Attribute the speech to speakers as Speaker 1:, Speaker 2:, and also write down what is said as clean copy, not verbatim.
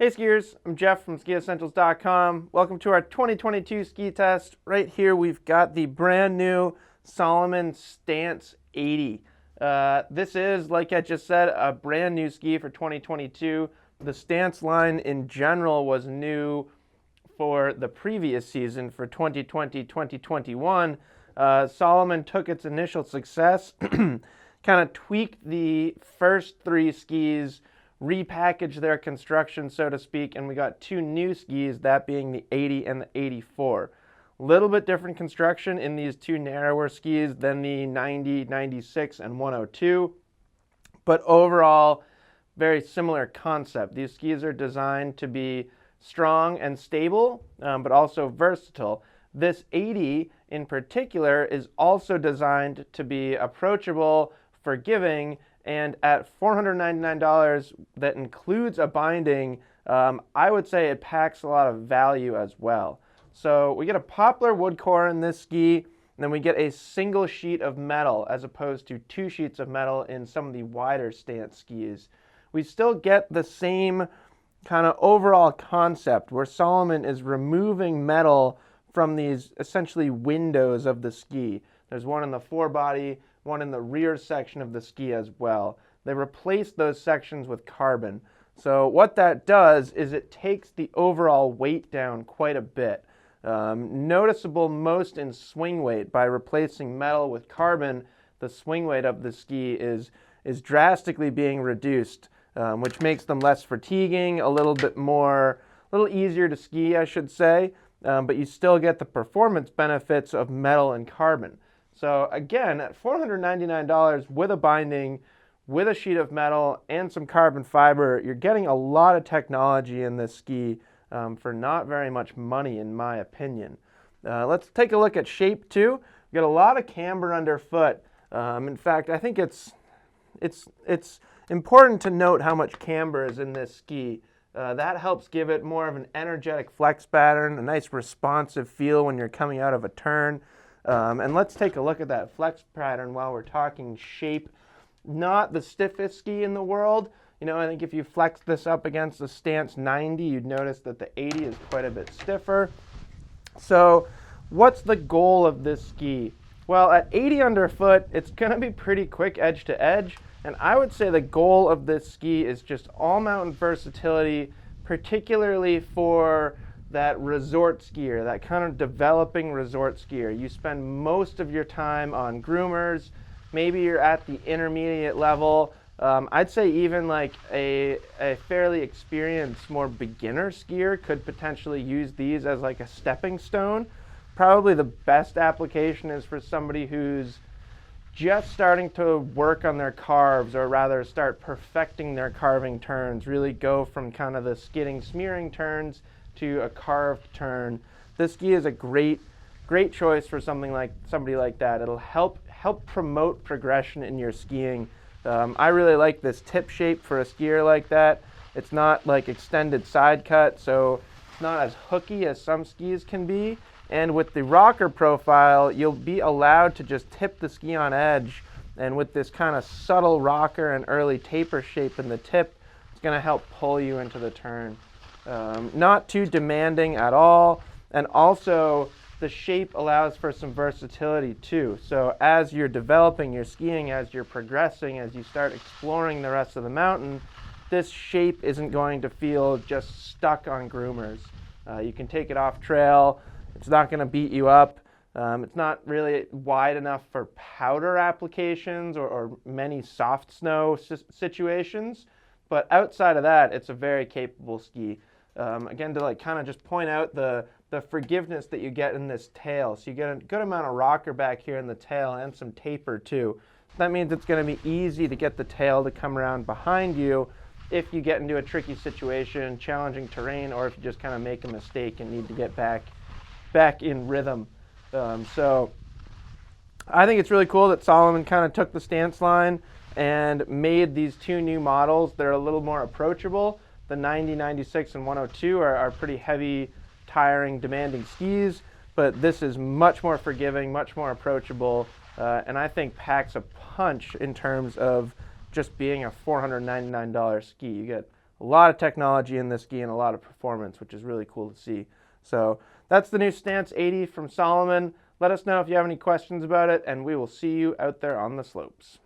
Speaker 1: Hey skiers, I'm Jeff from skiessentials.com. Welcome to our 2022 ski test. Right here we've got the brand new Salomon Stance 80. This is, like I just said, a brand new ski for 2022. The Stance line in general was new for the previous season for 2020-2021. Salomon took its initial success, kind of tweaked the first three skis, repackaged their construction, so to speak, and we got two new skis, that being the 80 and the 84. Little bit different construction in these two narrower skis than the 90, 96, and 102, but overall, very similar concept. These skis are designed to be strong and stable, but also versatile. This 80 in particular is also designed to be approachable, forgiving, and at $499, that includes a binding. I would say it packs a lot of value as well. So we get a poplar wood core in this ski, and then we get a single sheet of metal as opposed to two sheets of metal in some of the wider stance skis. We still get the same kind of overall concept where Salomon is removing metal from these essentially windows of the ski. There's one in the forebody, one in the rear section of the ski as well. They replaced those sections with carbon. So what that does is it takes the overall weight down quite a bit. Noticeable most in swing weight. By replacing metal with carbon, the swing weight of the ski is drastically being reduced, which makes them less fatiguing, a little easier to ski, I should say, but you still get the performance benefits of metal and carbon. So again, at $499 with a binding, with a sheet of metal and some carbon fiber, you're getting a lot of technology in this ski for not very much money, in my opinion. Let's take a look at shape too. We got a lot of camber underfoot. In fact, I think it's important to note how much camber is in this ski. That helps give it more of an energetic flex pattern, a nice responsive feel when you're coming out of a turn. And let's take a look at that flex pattern while we're talking shape. Not the stiffest ski in the world. You know, I think if you flex this up against the Stance 90, you'd notice that the 80 is quite a bit stiffer. So what's the goal of this ski? Well, at 80 underfoot, it's going to be pretty quick edge to edge. And I would say the goal of this ski is just all mountain versatility, particularly for that resort skier, that kind of developing resort skier. You spend most of your time on groomers. Maybe you're at the intermediate level. I'd say even like a fairly experienced, more beginner skier could potentially use these as like a stepping stone. Probably the best application is for somebody who's just starting to work on their carves, or rather start perfecting their carving turns, really go from kind of the skidding, smearing turns to a carved turn. This ski is a great choice for somebody like that. It'll help promote progression in your skiing. I really like this tip shape for a skier like that. It's not like extended side cut, so it's not as hooky as some skis can be. And with the rocker profile, you'll be allowed to just tip the ski on edge. And with this kind of subtle rocker and early taper shape in the tip, it's going to help pull you into the turn. Not too demanding at all. And also, the shape allows for some versatility too. So as you're developing your skiing, as you're progressing, as you start exploring the rest of the mountain, this shape isn't going to feel just stuck on groomers. You can take it off trail. It's not going to beat you up. It's not really wide enough for powder applications or many soft snow situations. But outside of that, it's a very capable ski. Again, to like kind of just point out the forgiveness that you get in this tail. So you get a good amount of rocker back here in the tail and some taper too. That means it's going to be easy to get the tail to come around behind you if you get into a tricky situation, challenging terrain, or if you just kind of make a mistake and need to get back in rhythm. So I think it's really cool that Salomon kind of took the Stance line and made these two new models. They're a little more approachable. The 90, 96, and 102 are pretty heavy, tiring, demanding skis, but this is much more forgiving, much more approachable, and I think packs a punch in terms of just being a $499 ski. You get A lot of technology in this ski and a lot of performance, which is really cool to see. So that's the new Stance 80 from Salomon. Let us know if you have any questions about it, and we will see you out there on the slopes.